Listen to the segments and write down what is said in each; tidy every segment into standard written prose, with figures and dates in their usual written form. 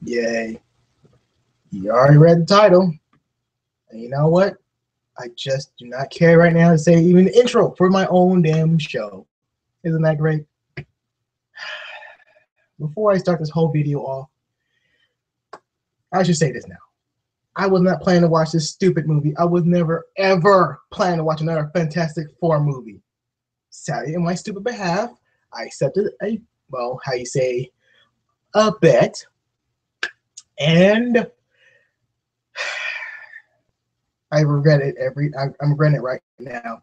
Yay. You already read the title. And you know what? I just do not care right now to say even the intro for my own damn show. Isn't that great? Before I start this whole video off, I should say this now. I was not planning to watch this stupid movie. I was never, ever planning to watch another Fantastic Four movie. Sadly, in my stupid behalf, I accepted a bet. And I regret it I'm regretting it right now.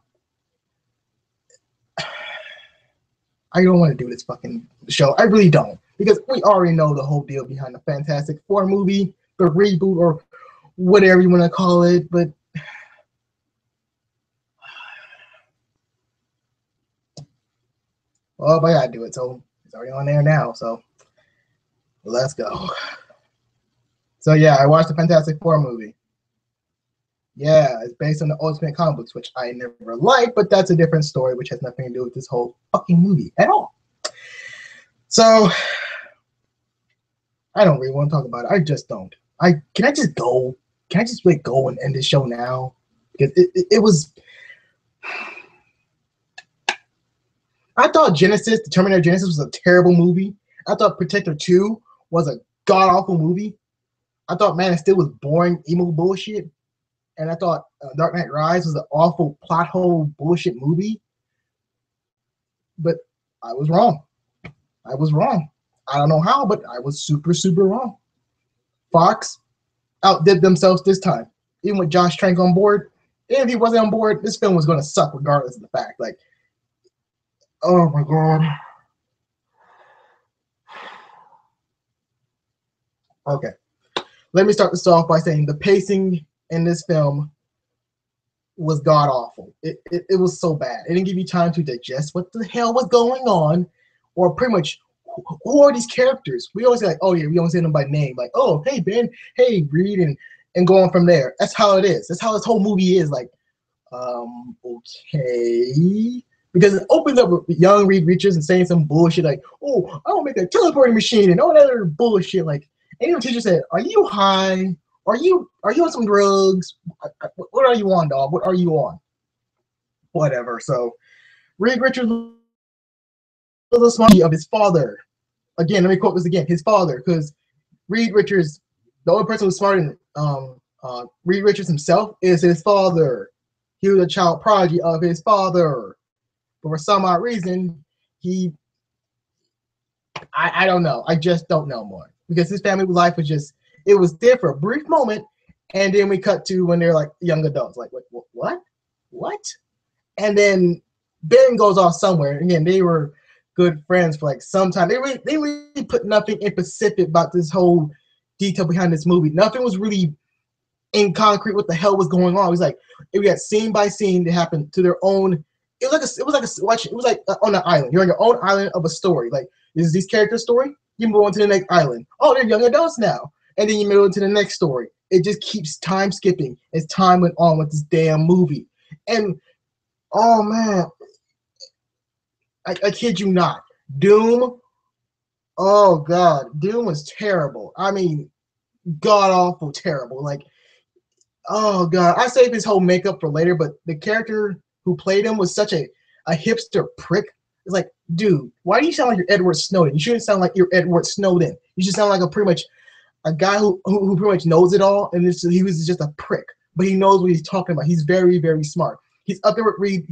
I don't want to do this fucking show. I really don't. Because we already know the whole deal behind the Fantastic Four movie, the reboot, or whatever you want to call it, but well, I gotta do it, so it's already on there now, so let's go. So yeah, I watched the Fantastic Four movie. Yeah, it's based on the Ultimate comic books, which I never liked, but that's a different story, which has nothing to do with this whole fucking movie at all. So I don't really want to talk about it. I just don't. Can I just go? Can I just go and end this show now? Because it was. I thought the Terminator Genesis was a terrible movie. I thought Protector 2 was a god-awful movie. I thought Man of Steel was boring, emo bullshit. And I thought Dark Knight Rise was an awful plot hole bullshit movie. But I was wrong. I was wrong. I don't know how, but I was super, super wrong. Fox outdid themselves this time. Even with Josh Trank on board, if he wasn't on board, this film was going to suck regardless of the fact. Like, oh my god. Okay. Let me start this off by saying the pacing in this film was god awful. It was so bad. It didn't give you time to digest what the hell was going on, or pretty much who are these characters. We always say like, oh yeah, we always say them by name, like, oh hey Ben, hey Reed, and go on from there. That's how it is. That's how this whole movie is. Like, okay, because it opens up with young Reed Richards and saying some bullshit like, oh, I'll make a teleporting machine and all that other bullshit. Like, any teacher said, are you high? Are you on some drugs? What are you on, dog? What are you on? Whatever. So Reed Richards was a smart of his father. Again, let me quote this again. His father, because Reed Richards, the only person who's smarter than Reed Richards himself is his father. He was a child prodigy of his father. But for some odd reason, I don't know. I just don't know more. Because his family life was just, it was there for a brief moment, and then we cut to when they're like young adults. Like, what? And then Ben goes off somewhere. Again, they were good friends for like some time. They really put nothing in specific about this whole detail behind this movie. Nothing was really in concrete what the hell was going on. It was like we got scene by scene that happened to their own. It was like on an island. You're on your own island of a story. Like, this is this character's story. You move on to the next island. Oh, they're young adults now. And then you move on to the next story. It just keeps time skipping as time went on with this damn movie. And, oh, man. I kid you not. Doom. Oh, God. Doom was terrible. I mean, god-awful terrible. Like, oh, God. I saved his whole makeup for later, but the character who played him was such a hipster prick. It's like, dude, why do you sound like you're Edward Snowden? You shouldn't sound like you're Edward Snowden. You should sound like a guy who pretty much knows it all, and he was just a prick. But he knows what he's talking about. He's very, very smart. He's up there with Reed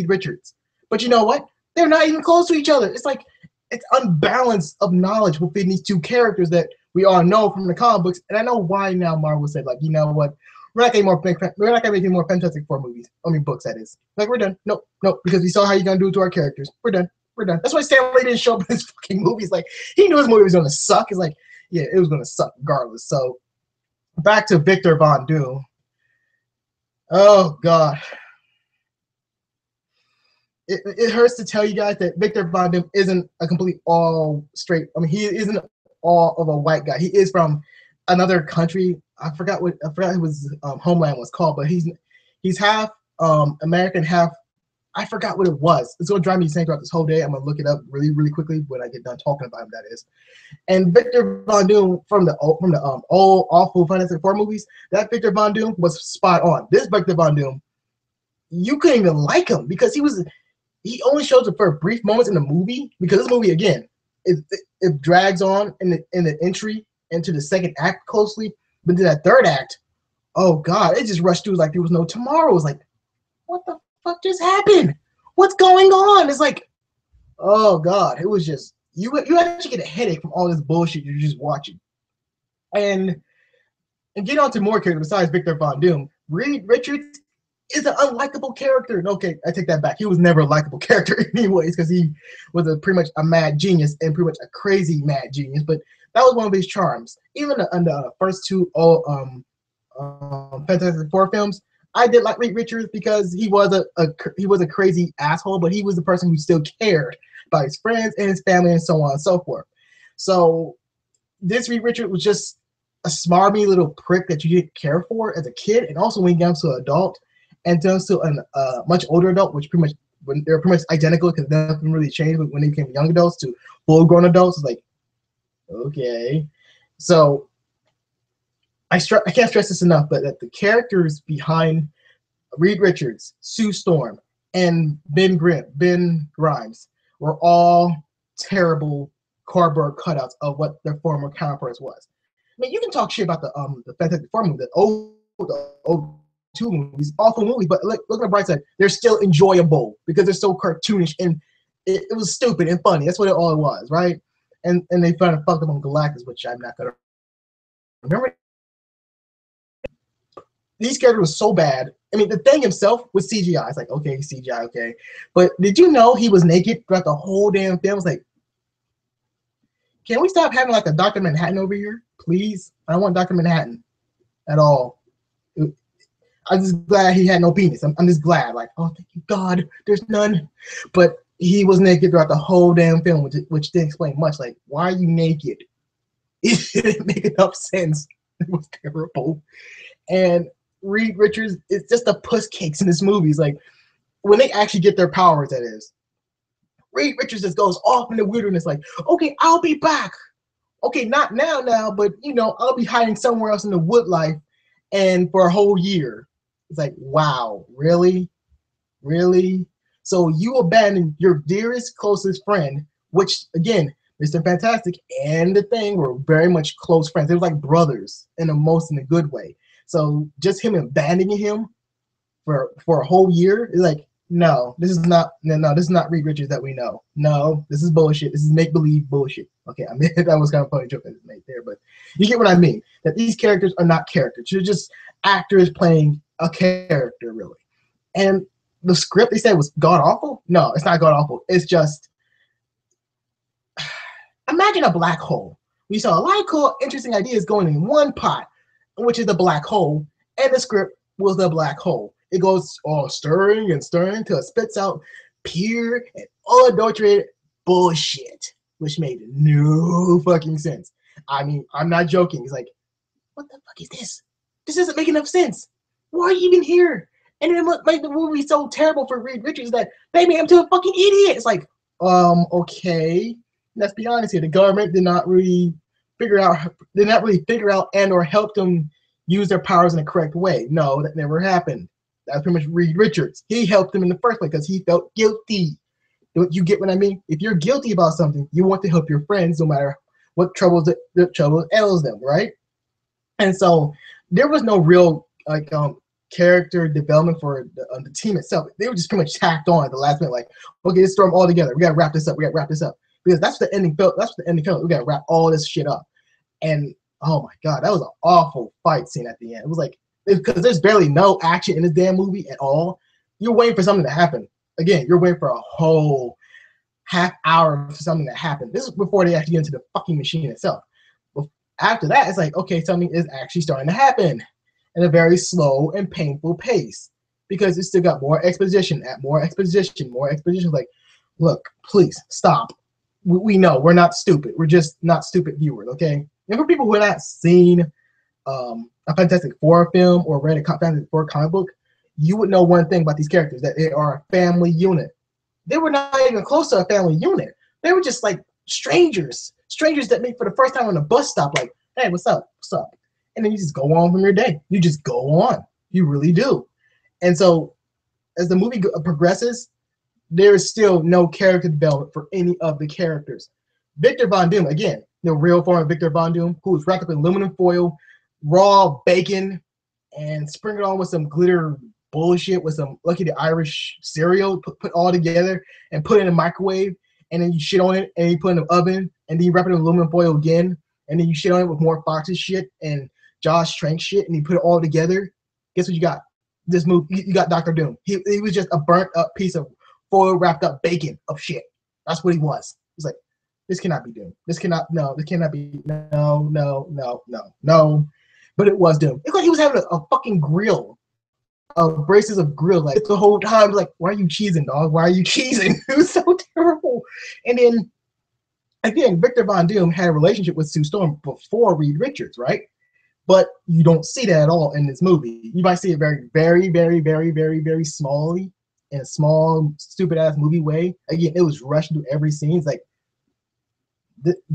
Richards. But you know what? They're not even close to each other. It's like it's unbalance of knowledge within these two characters that we all know from the comic books. And I know why now Marvel said, like, you know what? We're not gonna make any more Fantastic Four movies. I mean, books, that is. Like, we're done. Nope, because we saw how you're gonna do it to our characters. We're done. That's why Stan Lee didn't show up in his fucking movies. Like, he knew his movie was gonna suck. It's like, yeah, it was gonna suck regardless. So, back to Victor Von Doom. Oh God, it hurts to tell you guys that Victor Von Doom isn't a complete all straight. I mean, he isn't all of a white guy. He is from another country. I forgot what his homeland was called, but he's half American, half I forgot what it was. It's gonna drive me insane throughout this whole day. I'm gonna look it up really, really quickly when I get done talking about him. That is. And Victor Von Doom from the old awful Fantastic Four movies. That Victor Von Doom was spot on. This Victor Von Doom, you couldn't even like him because he only shows up for brief moments in the movie, because this movie again it drags on in the entry into the second act closely, but then that third act, oh god, it just rushed through like there was no tomorrow. It was like, what the fuck just happened? What's going on? It's like, oh god, it was just you actually get a headache from all this bullshit you're just watching. And get on to more characters besides Victor Von Doom. Reed Richards is an unlikable character. Okay, I take that back. He was never a likable character anyways, because he was pretty much a mad genius and pretty much a crazy mad genius. But that was one of his charms. Even in the first two Fantastic Four films, I did like Reed Richards because he was a crazy asshole, but he was the person who still cared about his friends and his family and so on and so forth. So this Reed Richards was just a smarmy little prick that you didn't care for as a kid, and also when he got to an adult and turns to a much older adult, which pretty much when they're pretty much identical because nothing really changed when they became young adults to full-grown adults. It's like, okay. So I can't stress this enough, but that the characters behind Reed Richards, Sue Storm, and Ben Grimes were all terrible cardboard cutouts of what their former counterparts was. I mean, you can talk shit about the Fantastic Four movie, the old two movies, awful movies, but look at the bright side, they're still enjoyable because they're so cartoonish and it was stupid and funny. That's what it all was, right? And they kind of fucked up on Galactus, which I'm not gonna remember. These characters were so bad. I mean, the thing himself was CGI. It's like, okay, CGI, okay. But did you know he was naked throughout the whole damn film? It's like, can we stop having like a Dr. Manhattan over here, please? I don't want Dr. Manhattan at all. I'm just glad he had no penis. I'm just glad, like, oh, thank you, God, there's none. But he was naked throughout the whole damn film, which didn't explain much. Like, why are you naked? It didn't make enough sense. It was terrible. And Reed Richards is just a puss cakes in this movie. It's like, when they actually get their powers, that is. Reed Richards just goes off in the wilderness like, okay, I'll be back. Okay, not now, but, you know, I'll be hiding somewhere else in the wood life and for a whole year. It's like, wow, really? Really? So you abandoned your dearest, closest friend, which, again, Mr. Fantastic and the Thing were very much close friends. They were like brothers in a good way. So just him abandoning him for a whole year is like, no, this is not Reed Richards that we know. No, this is bullshit. This is make-believe bullshit. Okay, I mean, that was kind of funny joke I just made there, but you get what I mean. That these characters are not characters. They're just actors playing a character, really. And the script they said was god-awful? No, it's not god-awful. It's just, imagine a black hole. We saw a lot of cool, interesting ideas going in one pot, which is the black hole, and the script was the black hole. It goes all stirring and stirring until it spits out pure and unadulterated bullshit, which made no fucking sense. I mean, I'm not joking. It's like, what the fuck is this? This doesn't make enough sense. Why are you even here? And then make the movie so terrible for Reed Richards that they made him to a fucking idiot. It's like, okay. Let's be honest here. The government did not really figure out and or help them use their powers in the correct way. No, that never happened. That's pretty much Reed Richards. He helped them in the first place because he felt guilty. You get what I mean? If you're guilty about something, you want to help your friends no matter what trouble ails them, right? And so there was no real character development for the team itself. They were just pretty much tacked on at the last minute, like, okay, let's throw them all together. We gotta wrap this up. Because that's the ending film. That's the ending film. We gotta wrap all this shit up. And oh my god, that was an awful fight scene at the end. It was like, because there's barely no action in this damn movie at all. You're waiting for something to happen. Again, you're waiting for a whole half hour for something to happen. This is before they actually get into the fucking machine itself. After that, it's like, okay, something is actually starting to happen in a very slow and painful pace because it's still got more exposition. Like, look, please stop. We know we're not stupid. We're just not stupid viewers, okay? And for people who have not seen a Fantastic Four film or read a Fantastic Four comic book, you would know one thing about these characters, that they are a family unit. They were not even close to a family unit. They were just like strangers that meet for the first time on a bus stop, like, hey, what's up? And then you just go on from your day. You just go on. You really do. And so as the movie progresses, there is still no character development for any of the characters. Victor Von Doom, again, the real form of Victor Von Doom, who was wrapped up in aluminum foil, raw bacon, and sprinkled on with some glitter bullshit with some Lucky the Irish cereal, put all together and put it in the microwave, and then you shit on it, and you put it in the oven, and then you wrap it in aluminum foil again, and then you shit on it with more Fox's shit and Josh Trank shit, and you put it all together. Guess what you got? This movie, you got Dr. Doom. He was just a burnt up piece of foil wrapped up bacon of shit. That's what he was. He's like, this cannot be Doom. This cannot be, no. But it was Doom. It's like he was having a fucking grill, braces of grill, like the whole time. Like, why are you cheesing, dog? Why are you cheesing? It was so terrible. And then, again, Victor Von Doom had a relationship with Sue Storm before Reed Richards, right? But you don't see that at all in this movie. You might see it very, very, very, very, very, very smallly, in a small, stupid-ass movie way. Again, it was rushed through every scene. It's like,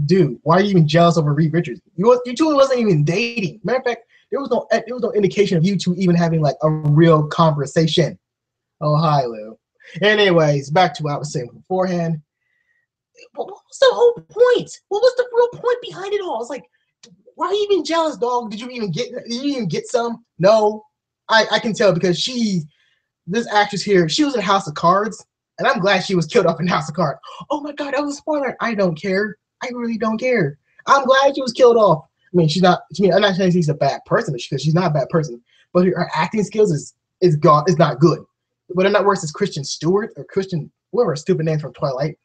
dude, why are you even jealous over Reed Richards? You two wasn't even dating. Matter of fact, there was no indication of you two even having like a real conversation. Oh, hi, Lou. Anyways, back to what I was saying beforehand. What was the whole point? What was the real point behind it all? It's like, why are you even jealous, dog? Did you even get some? No. I can tell because this actress here, she was in House of Cards, and I'm glad she was killed off in House of Cards. Oh my god, that was a spoiler. I don't care. I really don't care. I'm glad she was killed off. I mean, I'm not saying she's a bad person because she's not a bad person, but her acting skills is not good. But I'm not worse as Kristen Stewart or Christian, whatever her stupid name from Twilight.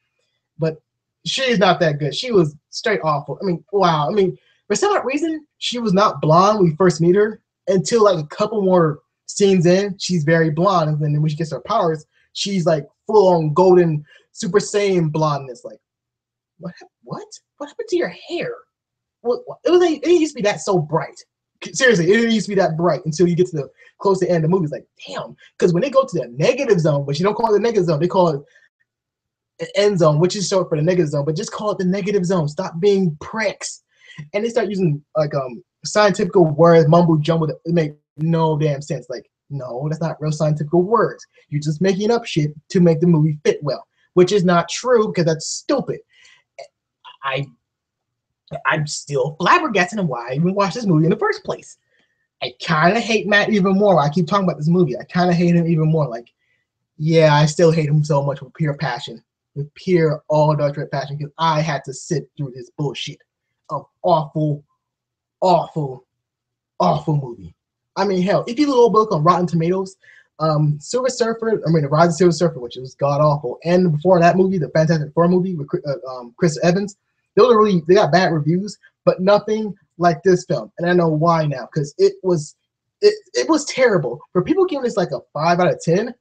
But she is not that good. She was straight awful. I mean, wow. I mean, for some odd reason, she was not blonde when we first meet her until like a couple more scenes in. She's very blonde, and then when she gets her powers, she's like full on golden Super Saiyan blondness. Like, what happened to your hair? It used to be that so bright. Seriously, it didn't used to be that bright until you get to the close to the end of the movie. It's like, damn, because when they go to the negative zone, but you don't call it the negative zone, they call it an end zone, which is short for the negative zone, but just call it the negative zone. Stop being pricks. And they start using like scientific words, mumbo jumbo, that make no damn sense. Like, no, that's not real scientific words. You're just making up shit to make the movie fit well, which is not true because that's stupid. I'm still flabbergasted on why I even watched this movie in the first place. I kind of hate Matt even more. I keep talking about this movie. I kind of hate him even more. Like, yeah, I still hate him so much with pure passion, with pure all-adulterate passion, because I had to sit through this bullshit of awful, awful, awful movie. I mean, hell, if you look on Rotten Tomatoes, Silver Surfer, The Rise of Silver Surfer, which was god awful, and before that movie, the Fantastic Four movie with Chris Evans, they got bad reviews, but nothing like this film. And I know why now, because it was terrible. For people giving this like a 5 out of 10,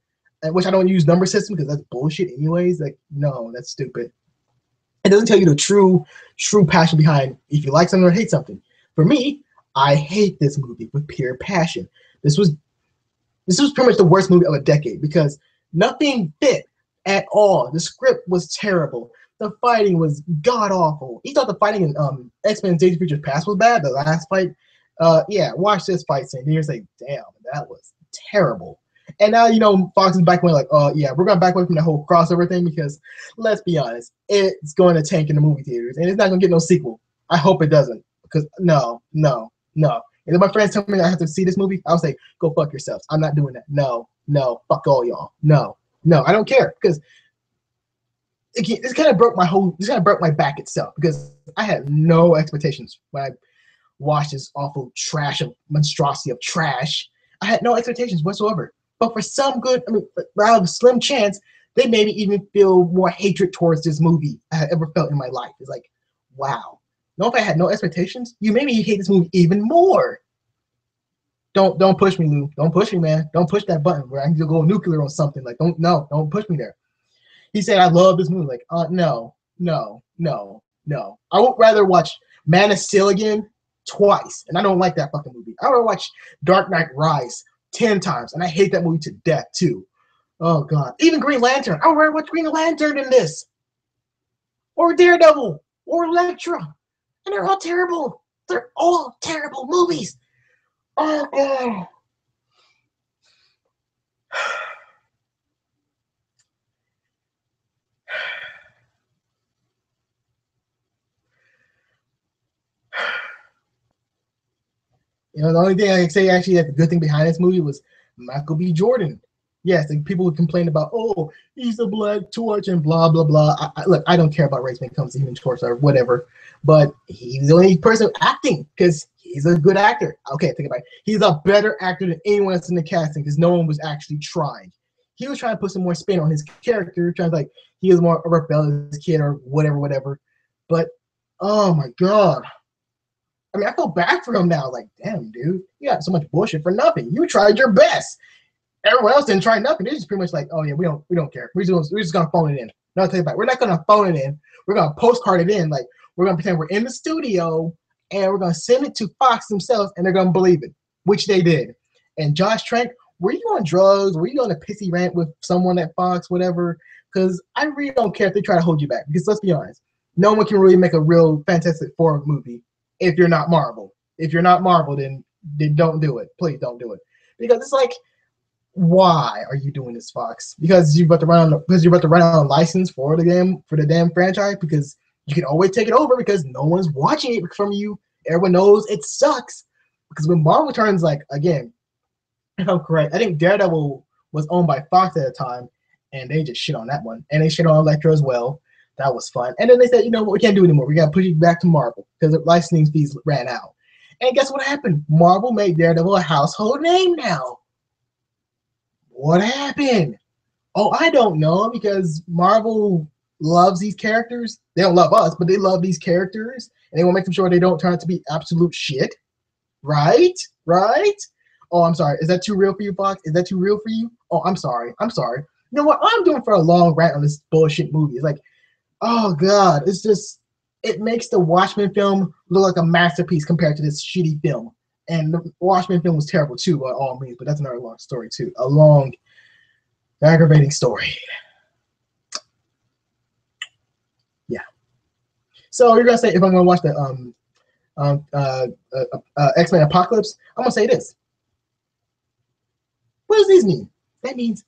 which I don't use number system because that's bullshit anyways. Like, no, that's stupid. It doesn't tell you the true passion behind if you like something or hate something. For me, I hate this movie with pure passion. This was pretty much the worst movie of a decade because nothing fit at all. The script was terrible. The fighting was god awful. You thought the fighting in X-Men Days of Future Past was bad? The last fight? Yeah, watch this fight scene. You're like, damn, that was terrible. And now, Fox is back away like, yeah, we're going back away from the whole crossover thing because, let's be honest, it's going to tank in the movie theaters. And it's not going to get no sequel. I hope it doesn't. Because, no. And if my friends tell me I have to see this movie, I'll say, go fuck yourselves. I'm not doing that. No, fuck all y'all. No, I don't care. Because this kind of broke my back itself. Because I had no expectations when I watched this awful monstrosity of trash. I had no expectations whatsoever. But for some good, out of a slim chance, they made me even feel more hatred towards this movie I had ever felt in my life. It's like, wow. If I had no expectations, you made me hate this movie even more. Don't push me, Lou. Don't push me, man. Don't push that button where I need to go nuclear on something. Like, don't push me there. He said, I love this movie. Like, no. I would rather watch Man of Steel again twice, and I don't like that fucking movie. I would watch Dark Knight Rise 10 times, and I hate that movie to death too. Oh god, even Green Lantern. I would rather watch Green Lantern than this, or Daredevil, or Elektra, and they're all terrible. They're all terrible movies. Oh god. You know, the only thing I can say actually that the good thing behind this movie was Michael B. Jordan. Yes, and people would complain about, oh, he's a black torch and blah, blah, blah. Look, I don't care about race when it comes to Human Torch or whatever, but he's the only person acting because he's a good actor. Okay, think about it. He's a better actor than anyone else in the casting because no one was actually trying. He was trying to put some more spin on his character, trying to like he was more a rebellious kid or whatever. But, oh my God. I mean, I feel bad for him now. Like, damn, dude, you got so much bullshit for nothing. You tried your best. Everyone else didn't try nothing. They're just pretty much like, oh yeah, we don't care. We're just gonna phone it in. No, I'll tell you about it. We're not gonna phone it in. We're gonna postcard it in. Like we're gonna pretend we're in the studio and we're gonna send it to Fox themselves, and they're gonna believe it, which they did. And Josh Trank, were you on drugs? Were you on a pissy rant with someone at Fox, whatever? Because I really don't care if they try to hold you back. Because let's be honest, no one can really make a real Fantastic Four movie if you're not Marvel. If you're not Marvel, then don't do it. Please don't do it. Because it's like, why are you doing this, Fox? Because you're about to run out a license for the damn franchise, because you can always take it over because no one's watching it from you. Everyone knows it sucks. Because when Marvel turns, like, again, if I'm correct, I think Daredevil was owned by Fox at the time, and they just shit on that one. And they shit on Elektra as well. That was fun. And then they said, you know what, we can't do it anymore. We got to push it back to Marvel because the licensing fees ran out. And guess what happened? Marvel made Daredevil a household name now. What happened? Oh, I don't know, because Marvel loves these characters. They don't love us, but they love these characters, and they want to make them sure they don't turn out to be absolute shit. Right? Oh, I'm sorry. Is that too real for you, Fox? Is that too real for you? Oh, I'm sorry. You know what? I'm doing for a long rant on this bullshit movie. It's like, oh God, it's just, it makes the Watchmen film look like a masterpiece compared to this shitty film. And the Watchmen film was terrible too, by all means, but that's another long story too. A long, aggravating story. Yeah. So you're gonna say, if I'm gonna watch the X-Men Apocalypse, I'm gonna say this. What does this mean? That means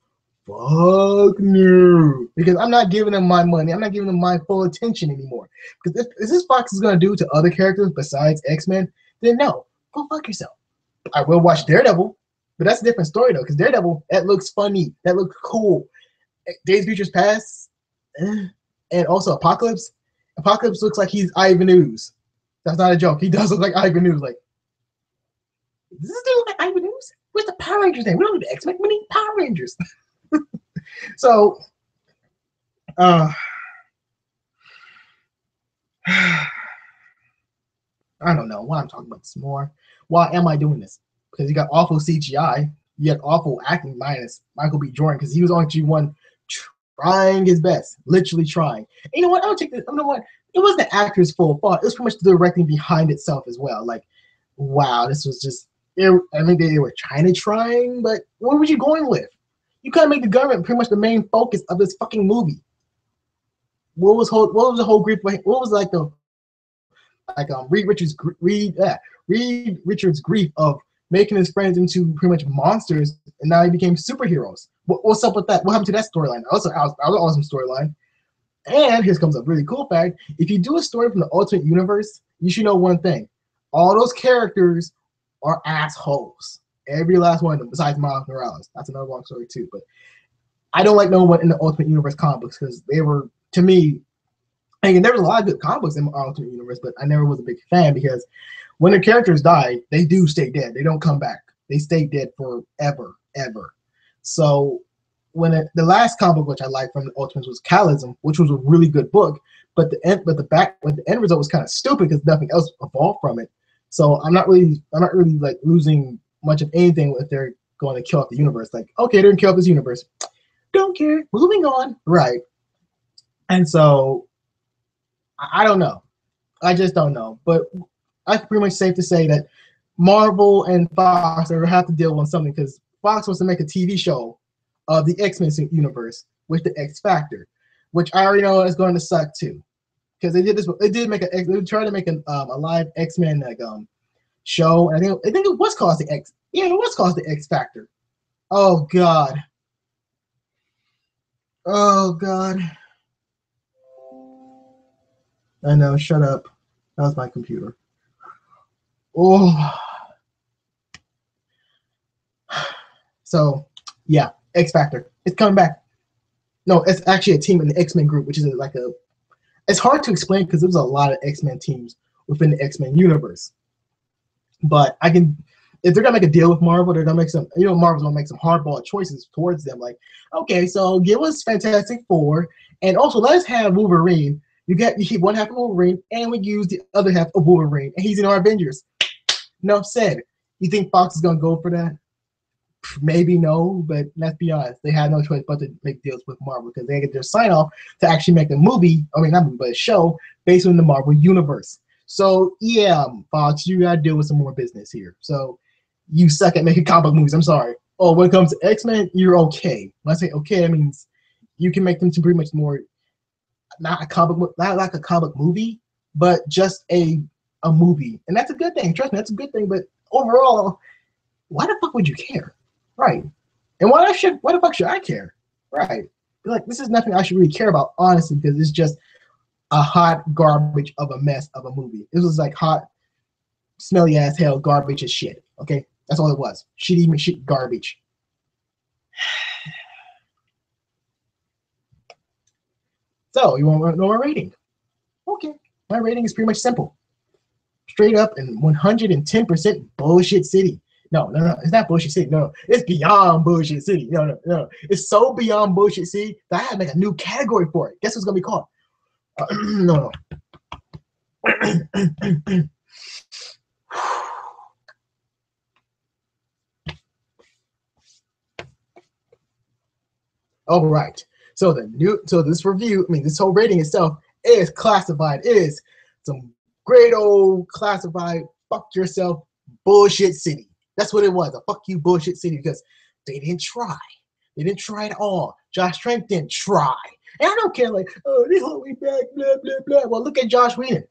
fuck no, because I'm not giving them my money. I'm not giving them my full attention anymore. Because if this Fox is gonna do to other characters besides X-Men, then no, go fuck yourself. I will watch Daredevil, but that's a different story though. Because Daredevil, that looks funny, that looks cool. Days of Future Past, and also Apocalypse. Apocalypse looks like he's Ivan Ooze. That's not a joke. He does look like Ivan Ooze. Like, does this dude look like Ivan Ooze? Where's the Power Rangers name? We don't need X-Men. We need Power Rangers. So, I don't know why I'm talking about this more. Why am I doing this? Because you got awful CGI. You got awful acting minus Michael B. Jordan, because he was only one trying his best, literally trying. And you know what? I'll take this. You know what? It wasn't the actor's full fault. It was pretty much the directing behind itself as well. Like, wow, this was just. I mean, they were trying, but what were you going with? You couldn't make the government pretty much the main focus of this fucking movie. What was the whole grief? What was like the Reed Richards' grief of making his friends into pretty much monsters, and now he became superheroes. What's up with that? What happened to that storyline? That was an awesome storyline. And here comes a really cool fact: if you do a story from the alternate universe, you should know one thing: all those characters are assholes. Every last one of them, besides Miles Morales. That's another long story too. But I don't like no one in the Ultimate Universe comic books because they were, to me, and there was a lot of good comic books in the Ultimate Universe, but I never was a big fan because when the characters die, they do stay dead. They don't come back. They stay dead forever, ever. So when the last comic book which I liked from the Ultimates was Calism, which was a really good book, but the end result was kind of stupid because nothing else evolved from it. So I'm not really like losing much of anything if they're going to kill off the universe. Like, okay, they're gonna kill off this universe. Don't care. Moving on. Right. And so I don't know. I just don't know. But I pretty much safe to say that Marvel and Fox are have to deal with something because Fox wants to make a TV show of the X-Men universe with the X Factor, which I already know is going to suck too, because they did this. They did make they tried to make a live X-Men show, and I think it was called the X. Yeah, it was called the X Factor. Oh God. Oh God. I know. Shut up. That was my computer. Oh. So, yeah, X Factor. It's coming back. No, it's actually a team in the X-Men group, which is like a. It's hard to explain because there's a lot of X-Men teams within the X-Men universe. But I can, if they're gonna make a deal with Marvel, they're gonna make some. Marvel's gonna make some hardball choices towards them. Like, okay, so give us Fantastic Four, and also let us have Wolverine. You keep one half of Wolverine, and we use the other half of Wolverine, and he's in our Avengers. Enough said. You think Fox is gonna go for that? Maybe no, but let's be honest. They had no choice but to make deals with Marvel because they get their sign off to actually make a movie. I mean, not movie, but a show based on the Marvel universe. So yeah, Fox, you gotta deal with some more business here. So you suck at making comic movies. I'm sorry. Oh, when it comes to X-Men, you're okay. When I say okay, that means you can make them to pretty much more not like a comic movie, but just a movie, and that's a good thing. Trust me, that's a good thing. But overall, why the fuck would you care, right? And why the fuck should I care, right? Like, this is nothing I should really care about, honestly, because it's just a hot garbage of a mess of a movie. It was like hot, smelly ass hell garbage as shit. Okay, that's all it was. Shitty shit garbage. So, you want to know my rating? Okay. My rating is pretty much simple. Straight up and 110% bullshit city. No. It's not bullshit city. No. It's beyond bullshit city. No. It's so beyond bullshit city that I had to make a new category for it. Guess what's going to be called? No. All right. So this review, this whole rating itself is classified. It is some great old classified fuck yourself bullshit city. That's what it was, a fuck you bullshit city, because they didn't try. They didn't try at all. Josh Trank didn't try. And I don't care, like, oh, they hold me back, blah, blah, blah. Well, look at Josh Whedon.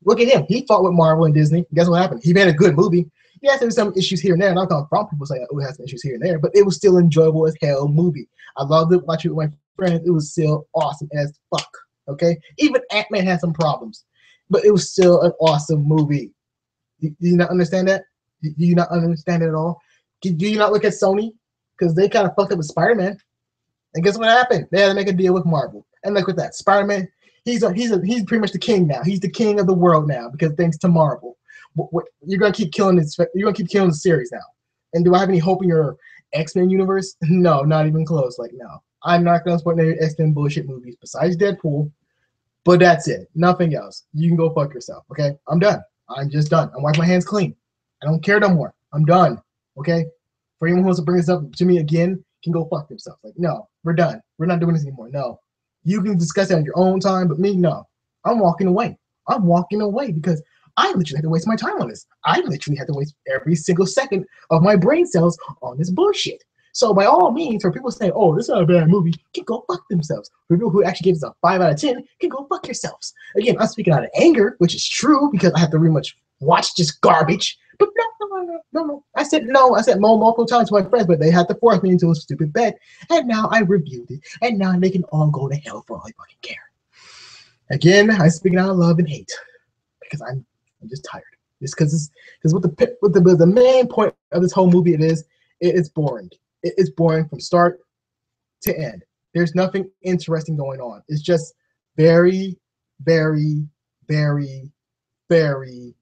Look at him. He fought with Marvel and Disney. Guess what happened? He made a good movie. Yes, there's some issues here and there. And I'm not going to people saying, oh, it has some issues here and there, but it was still enjoyable as hell movie. I loved it, watching it with my friends. It was still awesome as fuck. Okay? Even Ant-Man had some problems, but it was still an awesome movie. Do you not understand that? Do you not understand it at all? Do you not look at Sony? Because they kind of fucked up with Spider-Man. And guess what happened? They had to make a deal with Marvel. And look at that. Spider-Man, he's pretty much the king now. He's the king of the world now because thanks to Marvel. You're gonna keep killing this. You're gonna keep killing the series now. And do I have any hope in your X-Men universe? No, not even close. Like, no, I'm not gonna support any X-Men bullshit movies besides Deadpool. But that's it. Nothing else. You can go fuck yourself. Okay, I'm done. I'm just done. I'm wiping my hands clean. I don't care no more. I'm done. Okay. For anyone who wants to bring this up to me again, can go fuck themselves. Like, no, we're done. We're not doing this anymore. No, you can discuss it on your own time, but me, no. I'm walking away. I'm walking away because I literally had to waste my time on this. I literally had to waste every single second of my brain cells on this bullshit. So by all means, for people saying, oh, this is not a bad movie, can go fuck themselves. For people who actually give us a 5 out of 10, can go fuck yourselves. Again, I'm speaking out of anger, which is true because I have to really much watch this garbage. But no. I said no. I said no multiple times to my friends, but they had to force me into a stupid bet. And now I reviewed it. And now they can all go to hell for all I fucking care. Again, I'm speaking out of love and hate because I'm just tired. Just because what the main point of this whole movie it's boring. It's boring from start to end. There's nothing interesting going on. It's just very, very, very, very,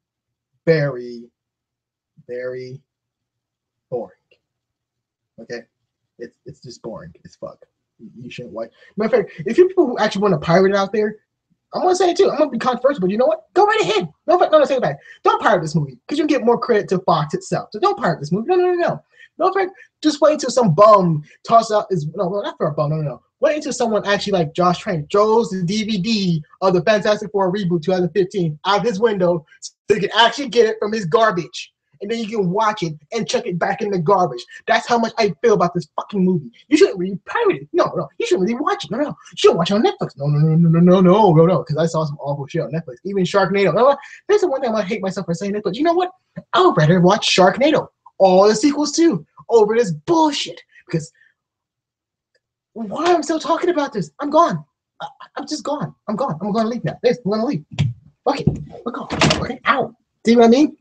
very, very boring. Okay? It's just boring as fuck. You shouldn't watch. Matter of fact, if you people who actually want to pirate it out there, I'm gonna say it too. I'm gonna be controversial, but you know what? Go right ahead. No, say it back. Don't pirate this movie because you get more credit to Fox itself. So don't pirate this movie. No. No, in fact, just wait until some bum toss out not for a bum. No. Wait until someone actually like Josh Trank throws the DVD of the Fantastic Four reboot 2015 out his window so he can actually get it from his garbage. and then you can watch it and chuck it back in the garbage. That's how much I feel about this fucking movie. You shouldn't really pirate it. No, you shouldn't really watch it. No, you shouldn't watch it on Netflix. No, because I saw some awful shit on Netflix. Even Sharknado. No, that's the one thing I hate myself for saying it, but you know what? I would rather watch Sharknado, all the sequels too, over this bullshit. Because why am I still talking about this? I'm gone. I'm just gone. I'm gone. I'm gonna leave now. I'm gonna leave. Okay, we're gone. Okay, out. See what I mean?